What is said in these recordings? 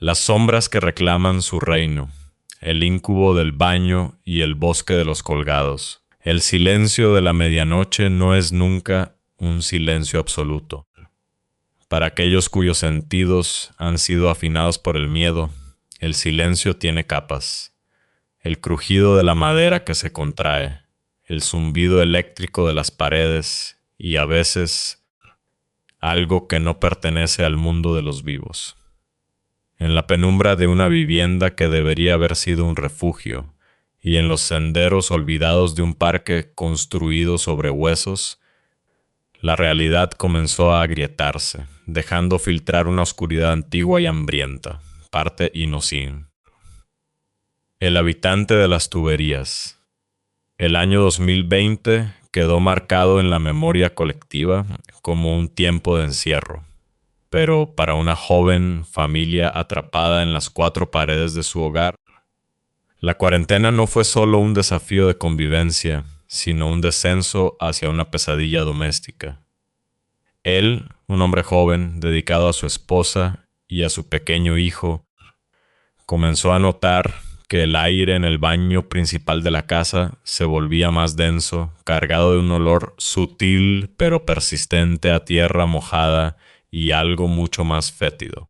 Las sombras que reclaman su reino, el incubo del baño y el bosque de los colgados. El silencio de la medianoche no es nunca un silencio absoluto. Para aquellos cuyos sentidos han sido afinados por el miedo, el silencio tiene capas. El crujido de la madera que se contrae, el zumbido eléctrico de las paredes y a veces algo que no pertenece al mundo de los vivos. En la penumbra de una vivienda que debería haber sido un refugio y en los senderos olvidados de un parque construido sobre huesos, la realidad comenzó a agrietarse, dejando filtrar una oscuridad antigua y hambrienta, parte Inosín. El habitante de las tuberías. El año 2020 quedó marcado en la memoria colectiva como un tiempo de encierro, pero para una joven familia atrapada en las cuatro paredes de su hogar, la cuarentena no fue solo un desafío de convivencia, sino un descenso hacia una pesadilla doméstica. Él, un hombre joven dedicado a su esposa y a su pequeño hijo, comenzó a notar que el aire en el baño principal de la casa se volvía más denso, cargado de un olor sutil pero persistente a tierra mojada y algo mucho más fétido.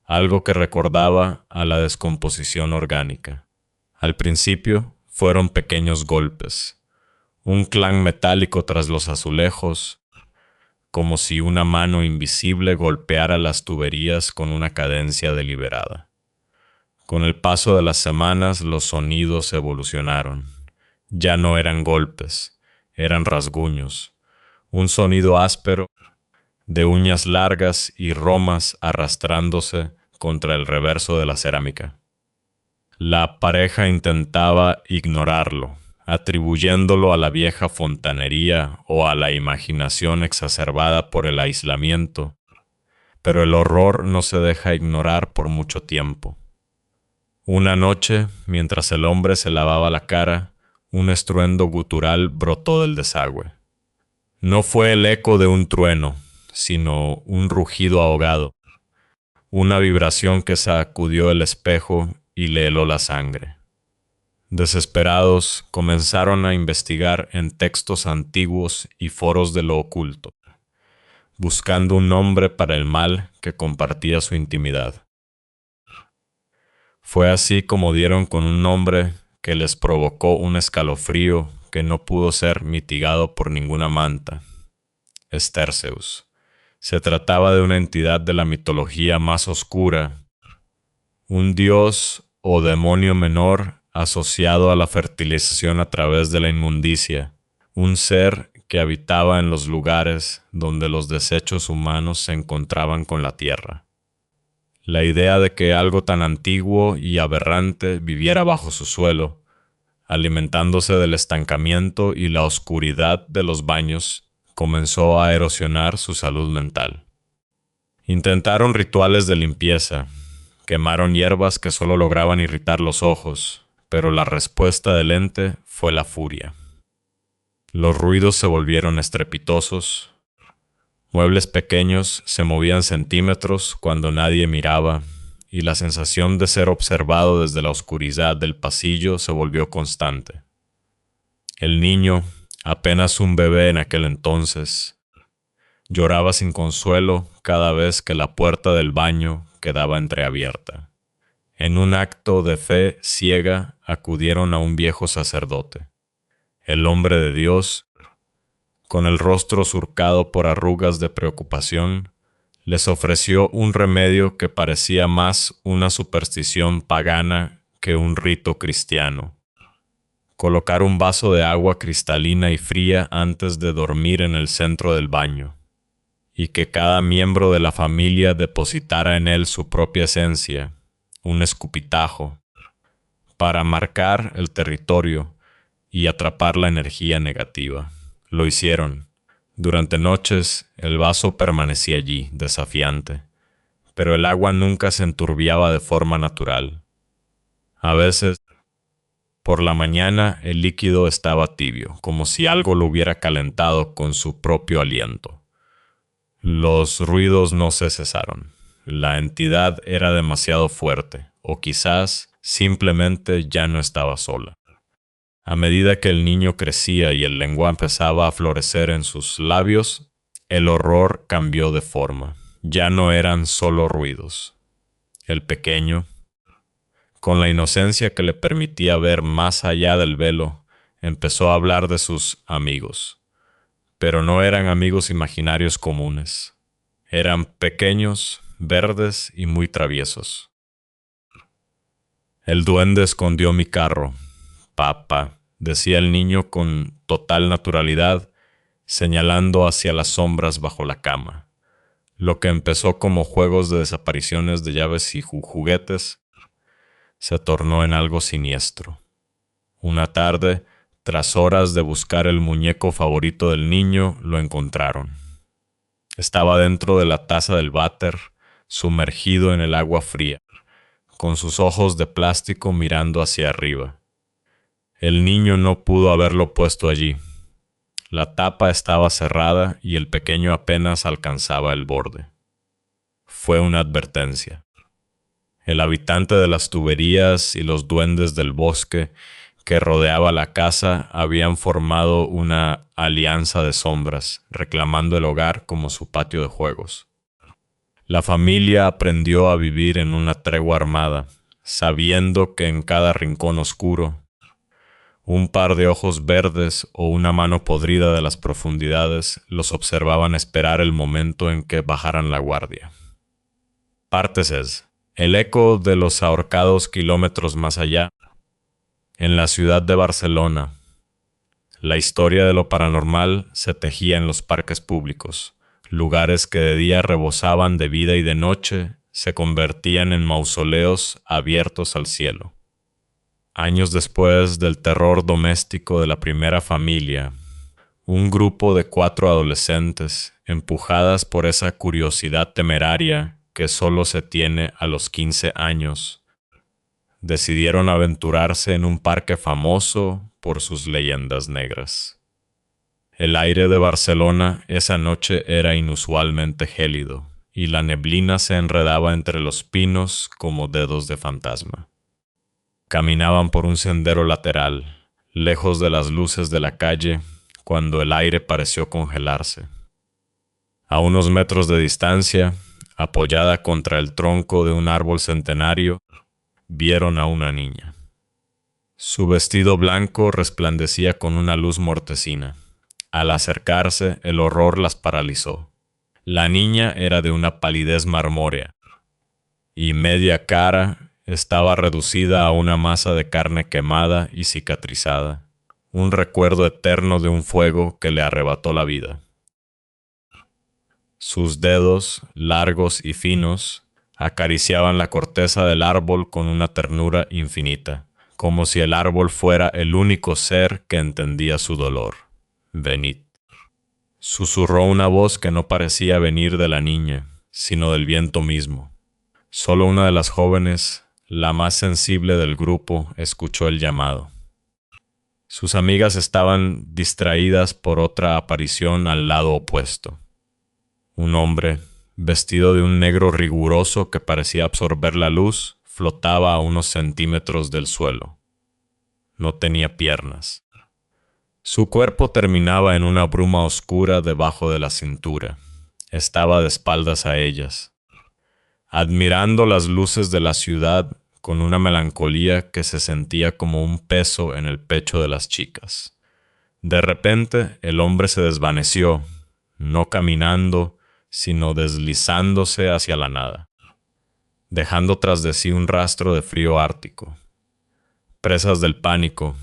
Algo que recordaba a la descomposición orgánica. Al principio fueron pequeños golpes, un clan metálico tras los azulejos, como si una mano invisible golpeara las tuberías con una cadencia deliberada. Con el paso de las semanas, los sonidos evolucionaron. Ya no eran golpes, eran rasguños. Un sonido áspero, de uñas largas y romas arrastrándose contra el reverso de la cerámica. La pareja intentaba ignorarlo, atribuyéndolo a la vieja fontanería o a la imaginación exacerbada por el aislamiento, pero el horror no se deja ignorar por mucho tiempo. Una noche, mientras el hombre se lavaba la cara, un estruendo gutural brotó del desagüe. No fue el eco de un trueno, sino un rugido ahogado, una vibración que sacudió el espejo y le heló la sangre. Desesperados, comenzaron a investigar en textos antiguos y foros de lo oculto, buscando un nombre para el mal que compartía su intimidad. Fue así como dieron con un nombre que les provocó un escalofrío que no pudo ser mitigado por ninguna manta: Esterceus. Se trataba de una entidad de la mitología más oscura, un dios o demonio menor asociado a la fertilización a través de la inmundicia, un ser que habitaba en los lugares donde los desechos humanos se encontraban con la tierra. La idea de que algo tan antiguo y aberrante viviera bajo su suelo, alimentándose del estancamiento y la oscuridad de los baños, comenzó a erosionar su salud mental. Intentaron rituales de limpieza, quemaron hierbas que solo lograban irritar los ojos, pero la respuesta del ente fue la furia. Los ruidos se volvieron estrepitosos. Muebles pequeños se movían centímetros cuando nadie miraba, y la sensación de ser observado desde la oscuridad del pasillo se volvió constante. El niño, apenas un bebé en aquel entonces, lloraba sin consuelo cada vez que la puerta del baño quedaba entreabierta. En un acto de fe ciega acudieron a un viejo sacerdote. El hombre de Dios, con el rostro surcado por arrugas de preocupación, les ofreció un remedio que parecía más una superstición pagana que un rito cristiano: colocar un vaso de agua cristalina y fría antes de dormir en el centro del baño, y que cada miembro de la familia depositara en él su propia esencia, un escupitajo, para marcar el territorio y atrapar la energía negativa. Lo hicieron. Durante noches el vaso permanecía allí, desafiante, pero el agua nunca se enturbiaba de forma natural. A veces, por la mañana, el líquido estaba tibio, como si algo lo hubiera calentado con su propio aliento. Los ruidos no se cesaron. La entidad era demasiado fuerte, o quizás simplemente ya no estaba sola. A medida que el niño crecía y el lenguaje empezaba a florecer en sus labios, el horror cambió de forma. Ya no eran solo ruidos. El pequeño, con la inocencia que le permitía ver más allá del velo, empezó a hablar de sus amigos. Pero no eran amigos imaginarios comunes. Eran pequeños, verdes y muy traviesos. El duende escondió mi carro. Papá, decía el niño con total naturalidad, señalando hacia las sombras bajo la cama. Lo que empezó como juegos de desapariciones de llaves y juguetes se tornó en algo siniestro. Una tarde, tras horas de buscar el muñeco favorito del niño, lo encontraron. Estaba dentro de la taza del váter, sumergido en el agua fría, con sus ojos de plástico mirando hacia arriba. El niño no pudo haberlo puesto allí. La tapa estaba cerrada y el pequeño apenas alcanzaba el borde. Fue una advertencia. El habitante de las tuberías y los duendes del bosque que rodeaba la casa habían formado una alianza de sombras, reclamando el hogar como su patio de juegos. La familia aprendió a vivir en una tregua armada, sabiendo que en cada rincón oscuro, un par de ojos verdes o una mano podrida de las profundidades los observaban esperar el momento en que bajaran la guardia. Parte 6. El eco de los ahorcados kilómetros más allá. En la ciudad de Barcelona, la historia de lo paranormal se tejía en los parques públicos. Lugares que de día rebosaban de vida y de noche se convertían en mausoleos abiertos al cielo. Años después del terror doméstico de la primera familia, un grupo de 4 adolescentes, empujadas por esa curiosidad temeraria que solo se tiene a los 15 años, decidieron aventurarse en un parque famoso por sus leyendas negras. El aire de Barcelona esa noche era inusualmente gélido, y la neblina se enredaba entre los pinos como dedos de fantasma. Caminaban por un sendero lateral, lejos de las luces de la calle, cuando el aire pareció congelarse. A unos metros de distancia, apoyada contra el tronco de un árbol centenario, vieron a una niña. Su vestido blanco resplandecía con una luz mortecina. Al acercarse, el horror las paralizó. La niña era de una palidez marmórea, y media cara estaba reducida a una masa de carne quemada y cicatrizada, un recuerdo eterno de un fuego que le arrebató la vida. Sus dedos, largos y finos, acariciaban la corteza del árbol con una ternura infinita, como si el árbol fuera el único ser que entendía su dolor. «Venid», susurró una voz que no parecía venir de la niña, sino del viento mismo. Solo una de las jóvenes, la más sensible del grupo, escuchó el llamado. Sus amigas estaban distraídas por otra aparición al lado opuesto. Un hombre, vestido de un negro riguroso que parecía absorber la luz, flotaba a unos centímetros del suelo. No tenía piernas. Su cuerpo terminaba en una bruma oscura debajo de la cintura. Estaba de espaldas a ellas, admirando las luces de la ciudad con una melancolía que se sentía como un peso en el pecho de las chicas. De repente, el hombre se desvaneció, no caminando, sino deslizándose hacia la nada, dejando tras de sí un rastro de frío ártico. Presas del pánico,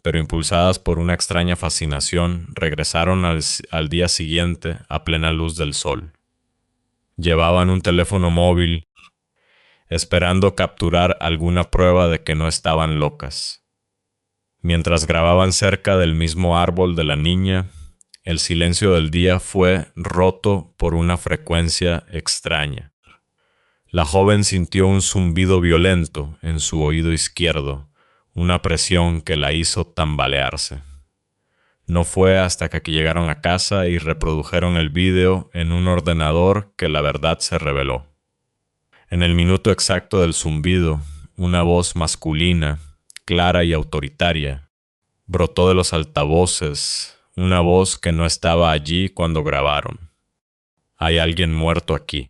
pero impulsadas por una extraña fascinación, regresaron al día siguiente a plena luz del sol. Llevaban un teléfono móvil, esperando capturar alguna prueba de que no estaban locas. Mientras grababan cerca del mismo árbol de la niña, el silencio del día fue roto por una frecuencia extraña. La joven sintió un zumbido violento en su oído izquierdo, una presión que la hizo tambalearse. No fue hasta que llegaron a casa y reprodujeron el vídeo en un ordenador que la verdad se reveló. En el minuto exacto del zumbido, una voz masculina, clara y autoritaria, brotó de los altavoces, una voz que no estaba allí cuando grabaron. Hay alguien muerto aquí.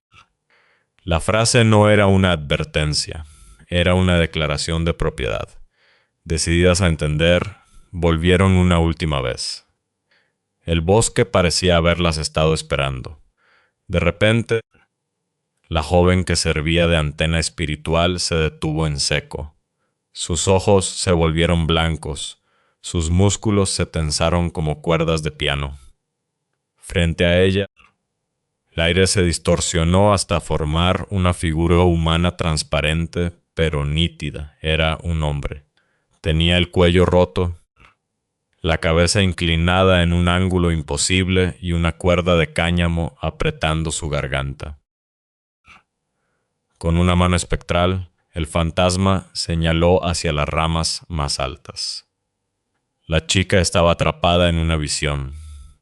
La frase no era una advertencia, era una declaración de propiedad. Decididas a entender, volvieron una última vez. El bosque parecía haberlas estado esperando. De repente, la joven que servía de antena espiritual se detuvo en seco. Sus ojos se volvieron blancos, sus músculos se tensaron como cuerdas de piano. Frente a ella, el aire se distorsionó hasta formar una figura humana transparente, pero nítida. Era un hombre. Tenía el cuello roto, la cabeza inclinada en un ángulo imposible y una cuerda de cáñamo apretando su garganta. Con una mano espectral, el fantasma señaló hacia las ramas más altas. La chica estaba atrapada en una visión.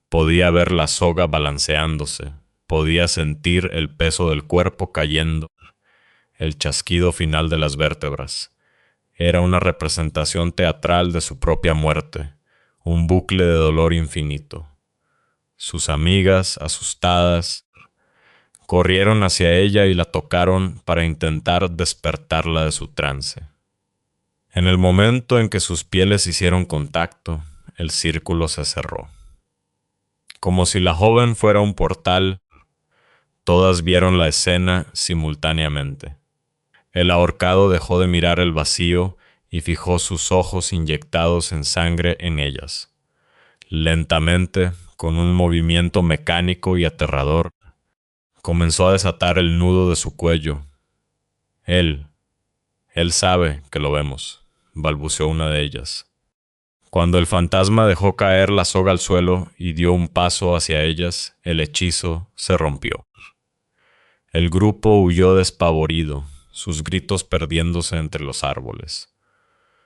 Podía ver la soga balanceándose. Podía sentir el peso del cuerpo cayendo, el chasquido final de las vértebras. Era una representación teatral de su propia muerte, un bucle de dolor infinito. Sus amigas, asustadas, corrieron hacia ella y la tocaron para intentar despertarla de su trance. En el momento en que sus pieles hicieron contacto, el círculo se cerró. Como si la joven fuera un portal, todas vieron la escena simultáneamente. El ahorcado dejó de mirar el vacío y fijó sus ojos inyectados en sangre en ellas. Lentamente, con un movimiento mecánico y aterrador, comenzó a desatar el nudo de su cuello. Él sabe que lo vemos, balbuceó una de ellas. Cuando el fantasma dejó caer la soga al suelo y dio un paso hacia ellas, el hechizo se rompió. El grupo huyó despavorido, sus gritos perdiéndose entre los árboles.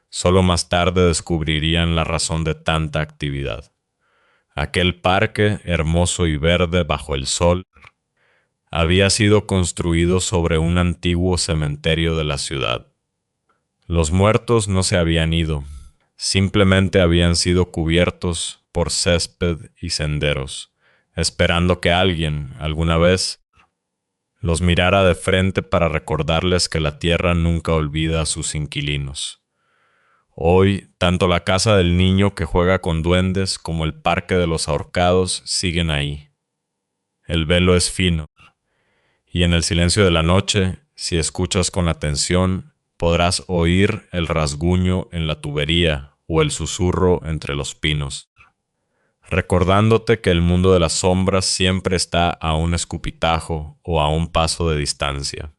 Solo más tarde descubrirían la razón de tanta actividad. Aquel parque, hermoso y verde bajo el sol, había sido construido sobre un antiguo cementerio de la ciudad. Los muertos no se habían ido, simplemente habían sido cubiertos por césped y senderos, esperando que alguien, alguna vez, los mirara de frente para recordarles que la tierra nunca olvida a sus inquilinos. Hoy, tanto la casa del niño que juega con duendes como el parque de los ahorcados siguen ahí. El velo es fino, y en el silencio de la noche, si escuchas con atención, podrás oír el rasguño en la tubería o el susurro entre los pinos, recordándote que el mundo de las sombras siempre está a un escupitajo o a un paso de distancia.